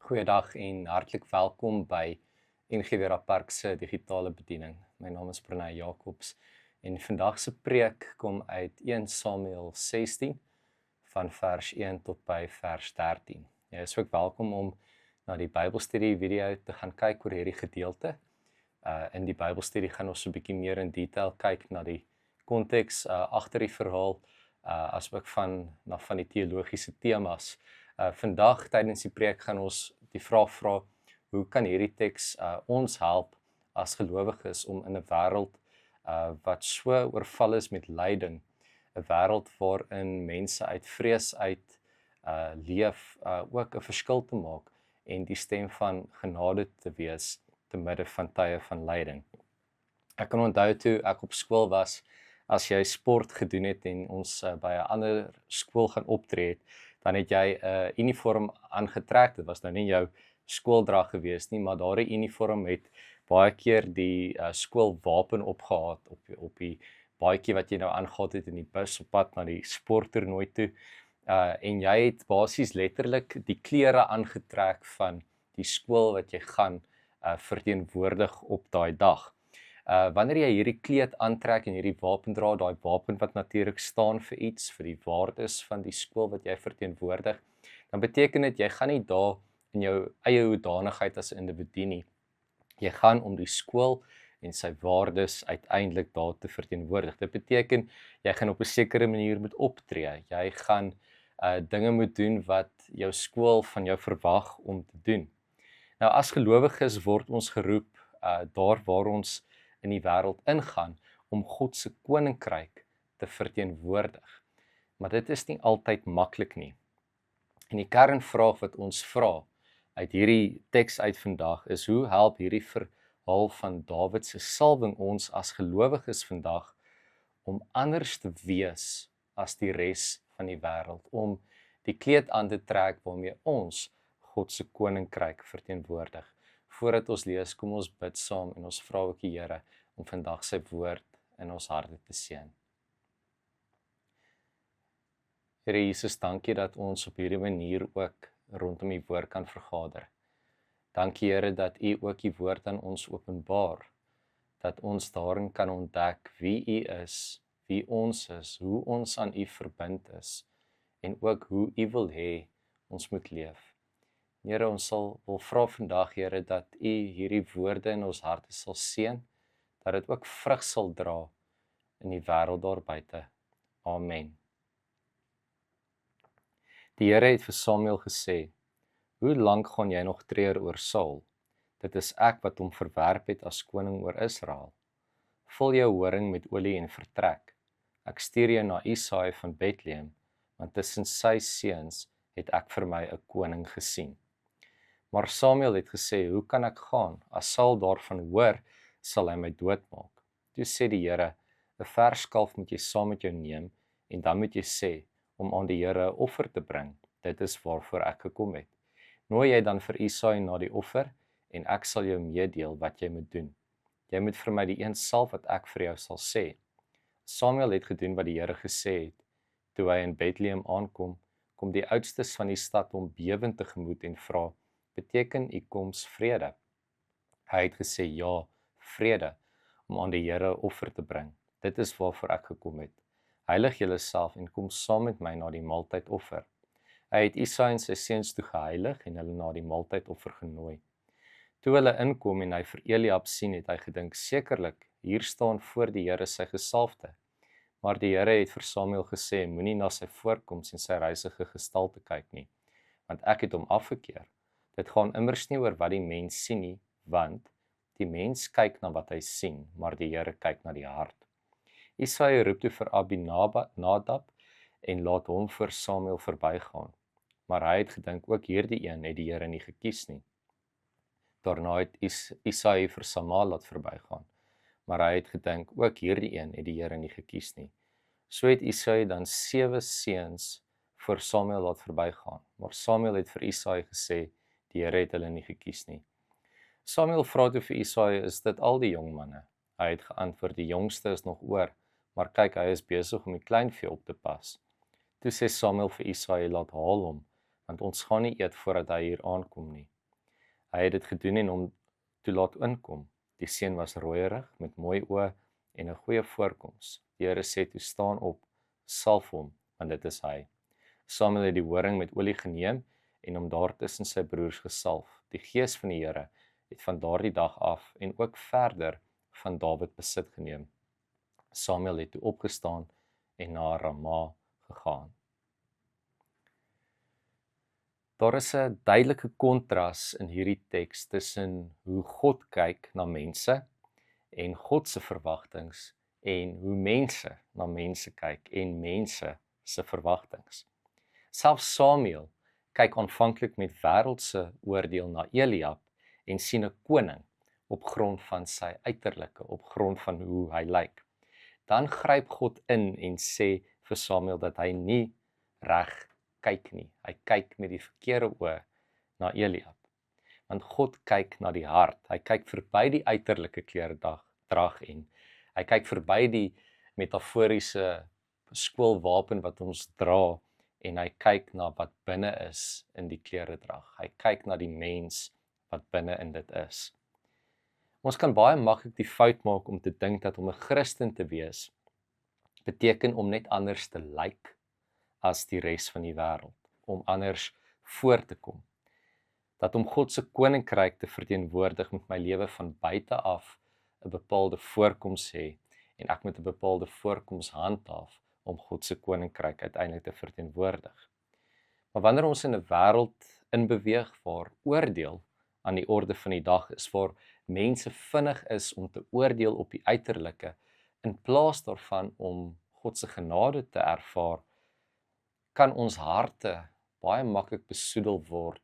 Goeiedag en hartlik welkom by NG Vera Park se digitale bediening. My naam is Pranay Jacobs en vandag se preek kom uit 1 Samuel 16 van vers 1 tot by vers 13. Jy is ook welkom om na die Bybelstudie video te gaan kyk oor hierdie gedeelte. In die Bybelstudie gaan ons 'n bietjie meer in detail kyk na die konteks agter die verhaal, asook van die teologiese temas. Vandag tydens die preek gaan ons die vraag vra, hoe kan hierdie teks ons help as gelowiges om in 'n wêreld wat so oorval is met lyding, 'n wêreld waarin mense uit vrees uit leef, ook 'n verskil te maak en die stem van genade te wees te midde van tye van lyding. Ek kan onthou toe ek op skool was, as jy sport gedoen het en ons by 'n ander skool gaan optree het, dan het jy 'n uniform aangetrek. Dit was nou nie jou skooldrag gewees nie, maar daardie uniform het baie keer die skoolwapen opgehaat op die baadjie wat jy nou aangehad het in die bus op pad na die sporttoernooi toe. En jy het basies letterlik die klere aangetrek van die skool wat jy gaan verteenwoordig op daai dag. Wanneer jy hierdie kleed aantrek en hierdie wapen dra, daai wapen wat natuurlik staan vir iets, vir die waardes van die skool wat jy verteenwoordig, dan beteken dit jy gaan nie daar in jou eie hoedanigheid as 'n individu nie. Jy gaan om die skool en sy waardes uiteindelik daar te verteenwoordig. Dit beteken jy gaan op 'n sekere manier moet optree. Jy gaan dinge moet doen wat jou skool van jou verwag om te doen. Nou as gelowiges word ons geroep daar waar ons in die wêreld ingaan om God se koninkryk te verteenwoordig. Maar dit is nie altyd maklik nie. En die kernvraag wat ons vra uit hierdie teks uit vandag is, hoe help hierdie verhaal van Dawid se salwing ons as gelowiges vandag om anders te wees as die res van die wêreld, om die kleed aan te trek waarmee ons God se koninkryk verteenwoordig. Voordat ons lees, kom ons bid saam en ons vra ook die Here om vandag sy woord in ons harte te seën. Here Jesus, dankie dat ons op hierdie manier ook rondom die woord kan vergader. Dankie Here dat U ook die woord aan ons openbaar, dat ons daarin kan ontdek wie U is, wie ons is, hoe ons aan U verbind is en ook hoe U wil hê ons moet leef. Here, ons wil vra vandag, Here, dat U hierdie woorde in ons harte sal seën, dat dit ook vrug sal dra in die wêreld daar buite. Amen. Die Here het vir Samuel gesê, hoe lank gaan jy nog treur oor Saul? Dit is ek wat hom verwerp het as koning oor Israel. Vul jou horing met olie en vertrek. Ek stuur jou na Isaai van Bethlehem, want tussen sy seuns het ek vir my 'n koning gesien. Maar Samuel het gesê, hoe kan ek gaan? As Saul daarvan hoor, sal hy my doodmaak. Toe sê die Here, 'n verskalf moet jy saam met jou neem, en dan moet jy sê, om aan die Here 'n offer te bring. Dit is waarvoor ek gekom het. Nooi jy dan vir Isaai na die offer, en ek sal jou meedeel wat jy moet doen. Jy moet vir my die een salf wat ek vir jou sal sê. Samuel het gedoen wat die Here gesê het. Toe hy in Bethlehem aankom, kom die oudstes van die stad hom bewend tegemoet en vra, beteken u koms vrede? Hy het gesê, ja, vrede, om aan die Here offer te bring. Dit is waarvoor ek gekom het. Heilig julleself en kom saam met my na die maaltydoffer. Hy het Isaai en sy seuns toe geheilig en hulle na die maaltydoffer genooi. Toe hulle inkom en hy vir Eliab sien, het hy gedink, sekerlik, hier staan voor die Here sy gesalfde. Maar die Here het vir Samuel gesê, moenie na sy voorkoms en sy reisige gestalte kyk nie, want ek het hom afgekeer. Dit gaan immers nie oor wat die mens sien nie, want die mens kyk na wat hy sien, maar die Here kyk na die hart. Isaai roep toe vir Abinadab en laat hom vir Samuel verbygaan. Maar hy het gedink, ook hierdie een het die Here nie gekies nie. Daarna het Isaai vir Sama laat verbygaan. Maar hy het gedink, ook hierdie een het die Here nie gekies nie. So het Isaai dan 7 seuns vir Samuel laat verbygaan. Maar Samuel het vir Isaai gesê, die Here het hulle nie gekies nie. Samuel vra toe vir Isaai, is dit al die jong manne? Hy het geantwoord, die jongste is nog oor, maar kyk, hy is besig om die kleinvee op te pas. Toe sê Samuel vir Isaai, laat haal hom, want ons gaan nie eet voordat hy hier aankom nie. Hy het dit gedoen en hom toe laat inkom. Die seun was rooierig met mooi oë en 'n goeie voorkoms. Die Here sê toe staan op, salf hom, want dit is hy. Samuel het die horing met olie geneem en hom daar tussen sy broers gesalf. Die gees van die Here het van daardie dag af en ook verder van Dawid besit geneem. Samuel het toe opgestaan en na Rama gegaan. Daar is 'n duidelike kontras in hierdie teks tussen hoe God kyk na mense en God se verwagtinge en hoe mense na mense kyk en mense se verwagtinge. Selfs Samuel kyk aanvanklik met wêreldse oordeel na Eliab en sien 'n koning op grond van sy uiterlike, op grond van hoe hy lyk. Dan gryp God in en sê vir Samuel dat hy nie reg kyk nie. Hy kyk met die verkeerde oë na Eliab. Want God kyk na die hart. Hy kyk verby die uiterlike kleredrag en hy kyk verby die metaforiese skoolwapen wat ons dra en hy kyk na wat binne is in die kleredrag. Hy kyk na die mens wat binne in dit is. Ons kan baie maklik die fout maak om te dink dat om 'n Christen te wees beteken om net anders te lyk as die res van die wêreld, om anders voor te kom. Dat om God se koninkryk te verteenwoordig met my lewe van buite af 'n bepaalde voorkoms hê en ek moet 'n bepaalde voorkoms handhaaf om God se koninkryk uiteindelik te verteenwoordig. Maar wanneer ons in 'n wêreld inbeweeg waar oordeel aan die orde van die dag is, waar mense vinnig is om te oordeel op die uiterlike in plaas daarvan om God se genade te ervaar, kan ons harte baie maklik besoedel word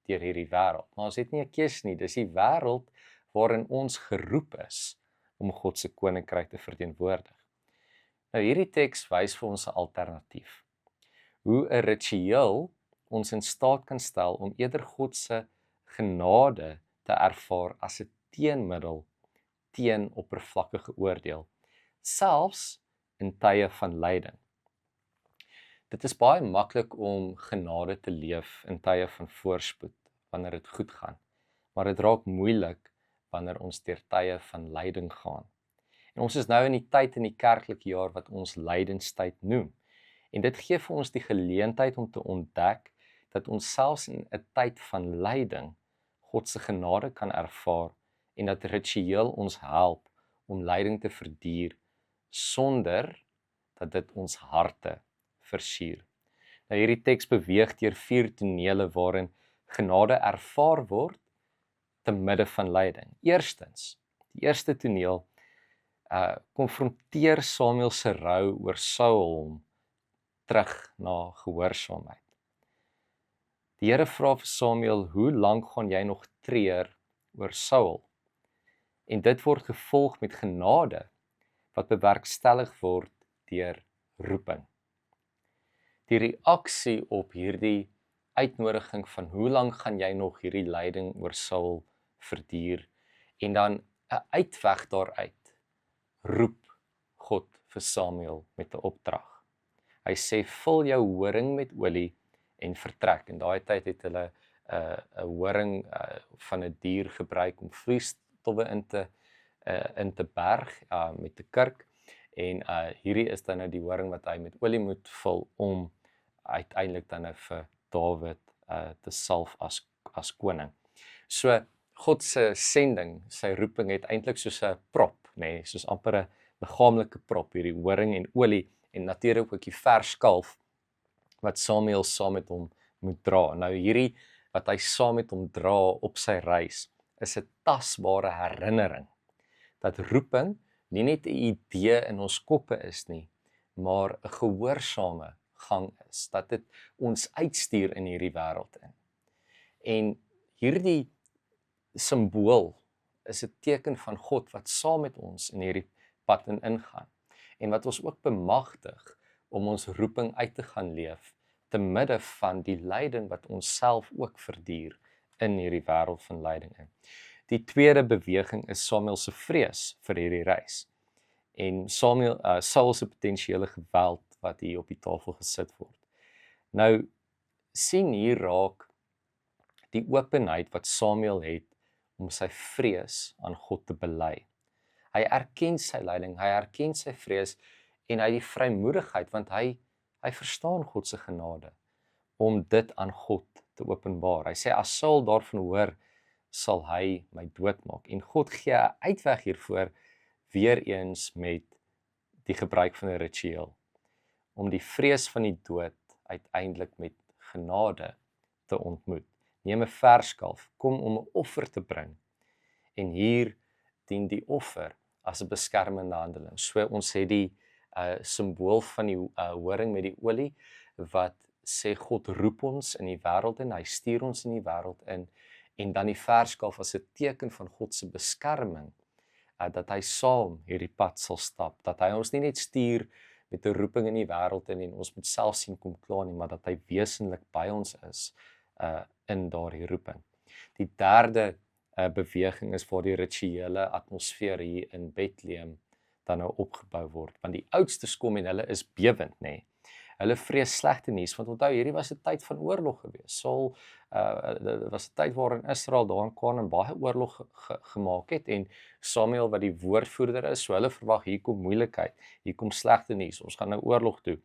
deur hierdie wêreld. Maar ons het nie 'n keuse nie, dis die wêreld waarin ons geroep is om God se koninkryk te verteenwoordig. Nou hierdie teks wys vir ons 'n alternatief. Hoe 'n ritueel ons in staat kan stel om eerder God se genade te ervaar as 'n teenmiddel teen oppervlakkige oordeel, selfs in tye van lyding. Dit is baie maklik om genade te leef in tye van voorspoed, wanneer dit goed gaan, maar dit raak moeilik wanneer ons deur tye van lyding gaan. En ons is nou in die tyd in die kerklike jaar wat ons lydenstyd noem. En dit gee vir ons die geleentheid om te ontdek dat ons selfs in 'n tyd van lyding God se genade kan ervaar en dat ritueel ons help om lyding te verduur sonder dat dit ons harte versuur. Nou hierdie teks beweeg deur 4 tonele waarin genade ervaar word te midde van lyding. Eerstens, die eerste toneel konfronteer Samuel se rou oor Saul hom terug na gehoorsaamheid. Die Here vra vir Samuel, hoe lank gaan jy nog treur oor Saul? En dit word gevolg met genade wat bewerkstellig word deur roeping. Die reaksie op hierdie uitnodiging van hoe lank gaan jy nog hierdie lyding oor Saul verduur en dan 'n uitweg daaruit roep God vir Samuel met 'n opdrag. Hy sê vul jou horing met olie en vertrek. En daai tyd het hulle 'n horing van 'n dier gebruik om vloeistowwe in te berg met 'n kurk en hierdie is dan nou die horing wat hy met olie moet vul om uiteindelik dan nou vir Dawid te salf as koning. So God se sending, sy roeping het eintlik soos 'n prop, nê, soos amper 'n liggaamlike prop, hierdie horing en olie en natuurlik ook die vars kalf wat Samuel saam met hom moet dra. Nou hierdie wat hy saam met hom dra op sy reis is 'n tasbare herinnering dat roeping nie net 'n idee in ons koppe is nie, maar 'n gehoorsame gang is, dat dit ons uitstuur in hierdie wêreld in. En hierdie simbool is 'n teken van God wat saam met ons in hierdie pad ingaan en wat ons ook bemagtig om ons roeping uit te gaan leef te midde van die lyding wat ons self ook verduur in hierdie wêreld van lyding in. Die tweede beweging is Samuel se vrees vir hierdie reis en Saul se potensiële geweld wat hier op die tafel gesit word. Nou sien hier raak die openheid wat Samuel het om sy vrees aan God te bely. Hy erken sy lyding, hy erken sy vrees en hy die vrymoedigheid want hy verstaan God se genade om dit aan God te openbaar. Hy sê as Saul daarvan hoor, sal hy my doodmaak. En God gee 'n uitweg hiervoor weer eens met die gebruik van 'n ritueel om die vrees van die dood uiteindelik met genade te ontmoet. Neem 'n verskalf, kom om 'n offer te bring. En hier dien die offer as 'n beskermende handeling. So ons het die simbool van die horing met die olie wat sê God roep ons in die wêreld en hy stuur ons in die wêreld in en dan die verskalf as 'n teken van God se beskerming dat hy saam hierdie pad sal stap, dat hy ons nie net stuur met 'n roeping in die wêreld en ons moet self sien kom klaar nie, maar dat hy wesenlik by ons is in daardie roeping. Die derde beweging is waar die rituele atmosfeer hier in Bethlehem dan nou opgebou word, want die oudstes kom en hulle is bewend, nê. Hulle vrees slegte nuus, want onthou hierdie was 'n tyd van oorlog gewees. Saul was 'n tyd waarin Israel daarin kwam en baie oorlog gemaak het en Samuel wat die woordvoerder is, so hulle verwag hier kom moeilikheid, hier kom slegte nuus, ons gaan nou oorlog toe.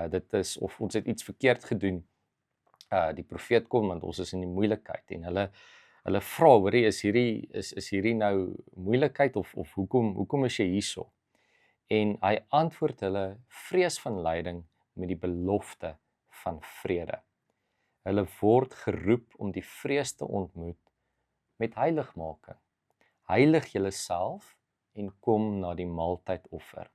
Dit is of ons het iets verkeerd gedoen. Die profeet kom want ons is in die moeilikheid en hulle vra, hoorie, is hierdie nou moeilikheid of hoekom is jy hierso? En hy antwoord hulle vrees van lyding met die belofte van vrede. Hulle word geroep om die vrees te ontmoet met heiligmaking. Heilig julleself en kom na die maaltydoffer.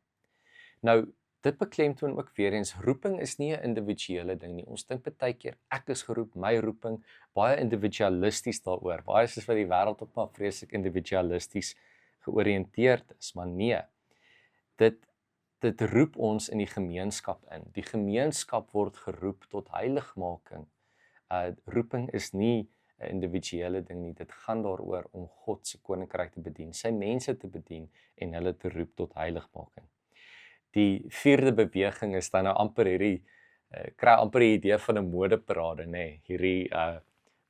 Nou, dit beklemtoon ook weer eens, roeping is nie 'n individuele ding nie. Ons dink baie keer, ek is geroep, my roeping, baie individualisties daaroor. Baie soos wat die wêreld op maar vreeslik individualisties georiënteerd is, maar nee. Dit roep ons in die gemeenskap in. Die gemeenskap word geroep tot heiligmaking. Roeping is nie 'n individuele ding nie. Dit gaan daaroor om God se koninkryk te bedien, sy mense te bedien en hulle te roep tot heiligmaking. Die vierde beweging is dan nou amper hierdie kry amper die idee van 'n modeparade, nê. Hierdie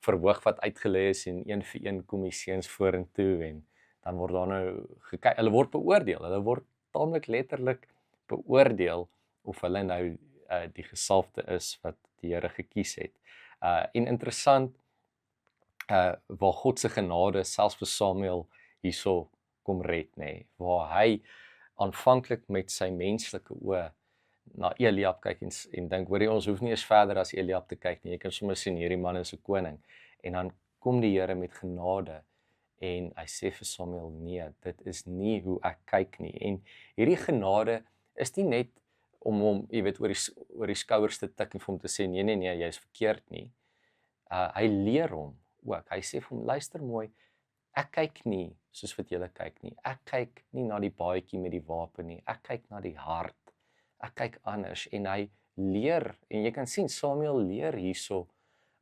verhoog wat uitgelê is en een vir een kom die seuns vorentoe en dan word daar nou gekyk, hulle word beoordeel. Hulle word taamlik letterlik beoordeel of hulle nou die gesalfde is wat die Here gekies het. En interessant waar God se genade selfs vir Samuel hierso kom red, nê, waar hy aanvanklik met sy menslike oë na Eliab kyk en dink, hoor jy, ons hoef nie eens verder as Eliab te kyk nie, jy kan sommer sien hierdie man is 'n koning, en dan kom die Here met genade en hy sê vir Samuel, nee, dit is nie hoe ek kyk nie, en hierdie genade is nie net om hom, jy weet, oor die skouers te tik en vir hom te sê, nee, jy is verkeerd nie. Hy leer hom ook, hy sê vir hom, luister mooi, ek kyk nie soos wat julle kyk nie, ek kyk nie na die baadjie met die wapen nie, ek kyk na die hart, ek kyk anders, en hy leer, en jy kan sien, Samuel leer hierso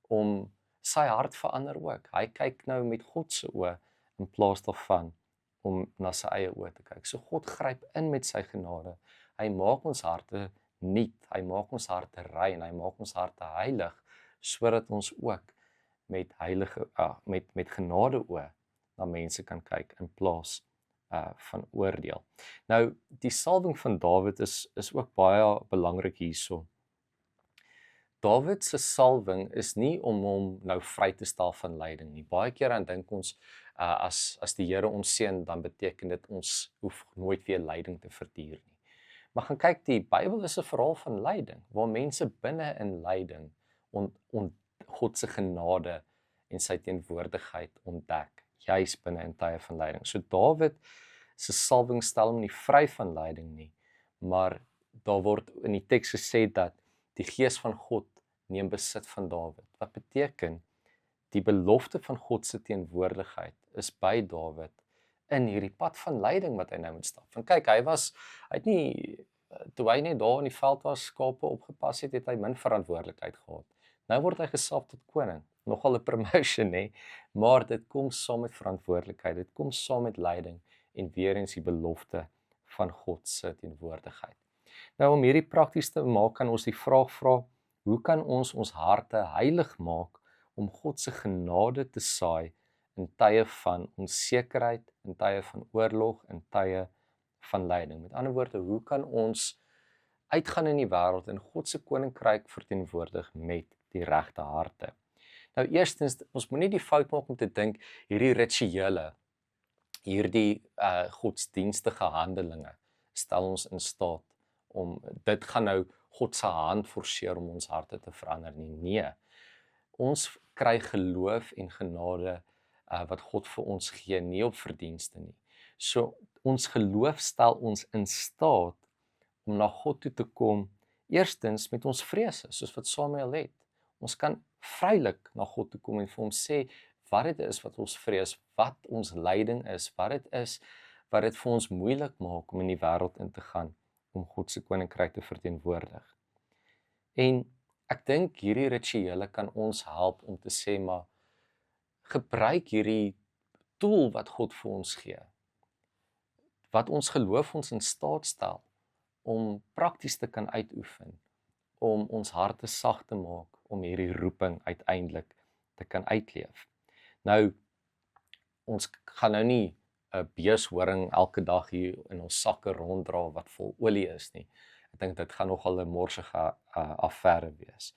om sy hart verander ook, hy kyk nou met God se oë, in plaas daarvan om na sy eie oë te kyk. So God gryp in met sy genade, hy maak ons harte nuut, hy maak ons harte rein, hy maak ons harte heilig, sodat ons ook met met genade oë na mense kan kyk in plaas van oordeel. Nou, die salwing van Dawid is ook baie belangrik hierso. Dawid se salwing is nie om hom nou vry te stel van lyding nie. Baie keer dan dink ons as die Here ons seën, dan beteken dit ons hoef nooit weer lyding te verduur nie. Maar gaan kyk, die Bybel is 'n verhaal van lyding, waar mense binne in lyding God se genade en sy teenwoordigheid ontdek, juis binne in tye van lyding. So Dawid se salwing stel hom nie vry van lyding nie, maar daar word in die teks gesê dat die gees van God neem besit van Dawid. Wat beteken, die belofte van God se teenwoordigheid is by Dawid in hierdie pad van lyding wat hy nou moet stap. Want kyk, hy het nie, toe hy net daar in die veld was, skape opgepas het hy min verantwoordelikheid gehad. Nou word hy gesalf tot koning, nogal 'n promotion, hè, maar dit kom saam met verantwoordelikheid, dit kom saam met lyding en weer eens die belofte van God se teenwoordigheid. Nou om hierdie prakties te maak, kan ons die vraag vra, hoe kan ons harte heilig maak om God se genade te saai in tye van onsekerheid, in tye van oorlog, in tye van lyding. Met ander woorde, hoe kan ons uitgaan in die wêreld en God se koninkryk verteenwoordig met die regte harte? Nou eerstens, ons moenie die fout maak om te dink hierdie rituele, hierdie godsdienstige handelinge stel ons in staat om dit gaan nou God se hand forceer om ons harte te verander nie. Nee. Ons kry geloof en genade wat God vir ons gee, nie op verdienste nie. So ons geloof stel ons in staat om na God toe te kom, eerstens met ons vrese, soos wat Samuel het. Ons kan vrylik na God toe kom en vir hom sê wat dit is wat ons vrees, wat ons lyding is, wat dit is wat dit vir ons moeilik maak om in die wêreld in te gaan om God se koninkryk te verteenwoordig. En ek dink hierdie rituele kan ons help om te sê, maar gebruik hierdie tool wat God vir ons gee, wat ons geloof ons in staat stel om prakties te kan uitoefen, om ons harte sag te maak, om hierdie roeping uiteindelik te kan uitleef. Nou, ons gaan nou nie 'n beeshoring elke dag hier in ons sakke ronddra wat vol olie is nie. Ek dink dit gaan nogal 'n morsige affære wees.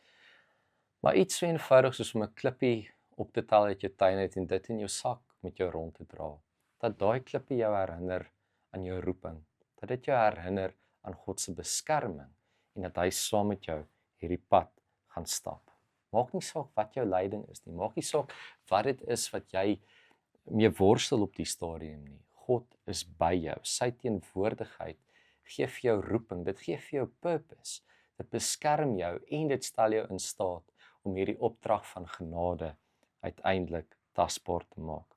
Maar iets so eenvoudig soos om 'n klippie op te tel uit jou tuin uit en dit in jou sak met jou rond te dra. Dat daai klippie jou herinner aan jou roeping. Dat dit jou herinner aan God se beskerming en dat hy saam met jou hierdie pad gaan stap. Maak nie saak wat jou lyding is nie. Maak nie saak wat dit is wat jy mee worstel op die stadium nie. God is by jou. Sy teenwoordigheid gee vir jou roeping. Dit gee vir jou purpose. Dit beskerm jou en dit stel jou in staat om hierdie opdrag van genade uiteindelik tasbaar te maak.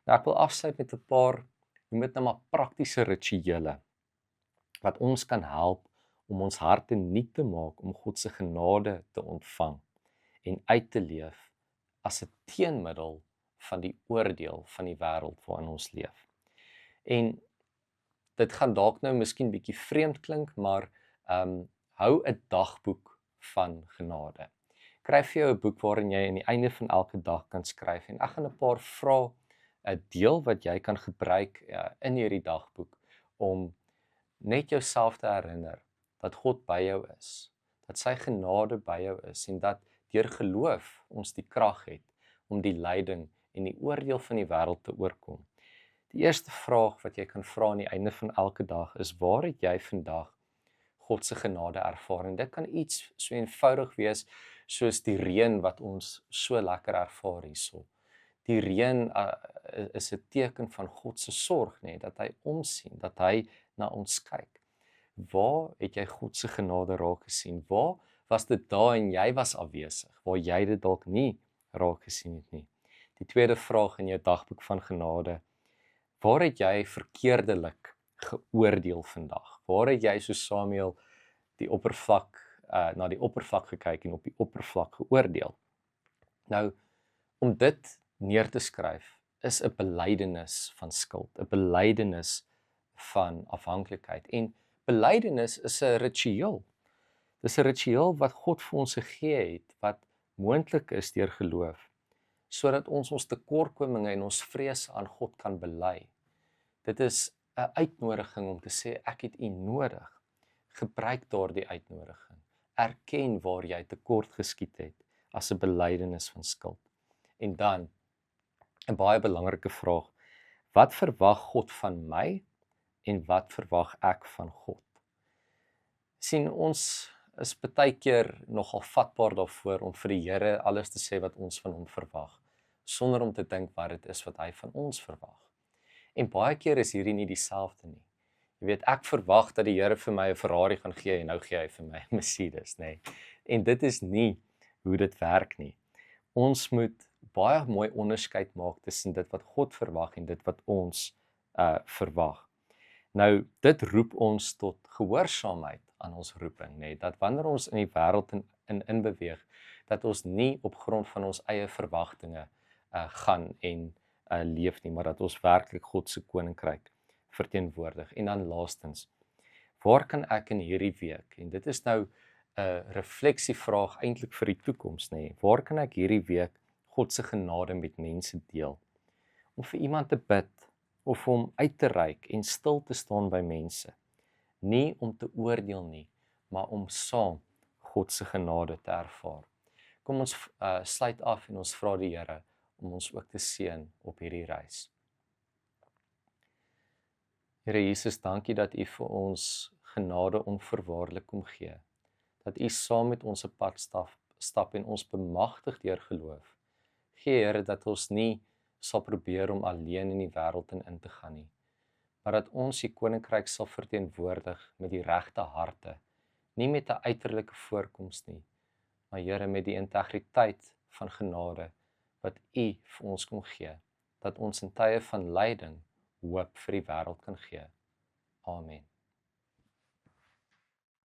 Nou ek wil afsluit met 'n paar, noem dit nou maar praktiese rituele wat ons kan help om ons harte nuut te maak om God se genade te ontvang en uit te leef as 'n teenmiddel van die oordeel van die wêreld waarin ons leef. En dit gaan dalk nou miskien bietjie vreemd klink, maar hou 'n dagboek van genade. Skryf vir jou 'n boek waarin jy aan die einde van elke dag kan skryf en ek gaan 'n paar vrae deel wat jy kan gebruik in hierdie dagboek om net jouself te herinner dat God by jou is, dat sy genade by jou is en dat deur geloof ons die krag het om die lyding en die oordeel van die wêreld te oorkom. Die eerste vraag wat jy kan vra aan die einde van elke dag is: waar het jy vandag God se genade ervaar? En dit kan iets so eenvoudig wees soos die reën wat ons so lekker ervaar hierso. Die reën is 'n teken van God se sorg, nê, dat hy omsien, dat hy na ons kyk. Waar het jy God se genade raak gesien? Waar was dit daar en jy was afwesig, waar jy dit dalk nie raak gesien het nie? Die tweede vraag in jou dagboek van genade: waar het jy verkeerdelik geoordeel vandag? Waar het jy so Samuel die oppervlak na die oppervlak gekyk en op die oppervlak geoordeel? Nou, om dit neer te skryf is 'n belydenis van skuld, 'n belydenis van afhanklikheid. En belydenis is 'n ritueel. Dis 'n ritueel wat God vir ons gegee het, wat moontlik is deur geloof, sodat ons tekortkominge en ons vrese aan God kan bely. Dit is 'n uitnodiging om te sê ek het U nodig. Gebruik daardie uitnodiging. Erken waar jy tekort geskiet het as 'n belydenis van skuld. En dan 'n baie belangrike vraag: wat verwag God van my en wat verwag ek van God? Sien, ons is baie keer nogal vatbaar daarvoor om vir die Here alles te sê wat ons van hom verwag, sonder om te dink wat dit is wat hy van ons verwag. En baie keer is hierdie nie dieselfde nie. Jy weet, ek verwag dat die Here vir my 'n Ferrari gaan gee en nou gee hy vir my 'n Mercedes, nê. En dit is nie hoe dit werk nie. Ons moet baie mooi onderskeid maak tussen dit wat God verwag en dit wat ons verwag. Nou, dit roep ons tot gehoorsaamheid aan ons roeping, nê, dat wanneer ons in die wêreld in beweeg, dat ons nie op grond van ons eie verwagtinge gaan en leef nie, maar dat ons werklik God se koninkryk verteenwoordig. En dan laastens, waar kan ek in hierdie week, en dit is nou 'n refleksievraag eintlik vir die toekoms, nê, waar kan ek hierdie week God se genade met mense deel. Om vir iemand te bid of om uit te reik en stil te staan by mense. Nie om te oordeel nie, maar om saam God se genade te ervaar. Kom ons sluit af en ons vra die Here om ons ook te seën op hierdie reis. Here Jesus, dankie dat U vir ons genade onvoorwaardelik kom gee. Dat U saam met ons 'n pad stap en ons bemagtig deur geloof. Gee Here dat ons nie sal probeer om alleen in die wêreld in te gaan nie, maar dat ons U koninkryk sal verteenwoordig met die regte harte, nie met 'n uiterlike voorkoms nie, maar Here met die integriteit van genade wat U vir ons kom gee, dat ons in tye van lyding hoop vir die wêreld kan gee. Amen.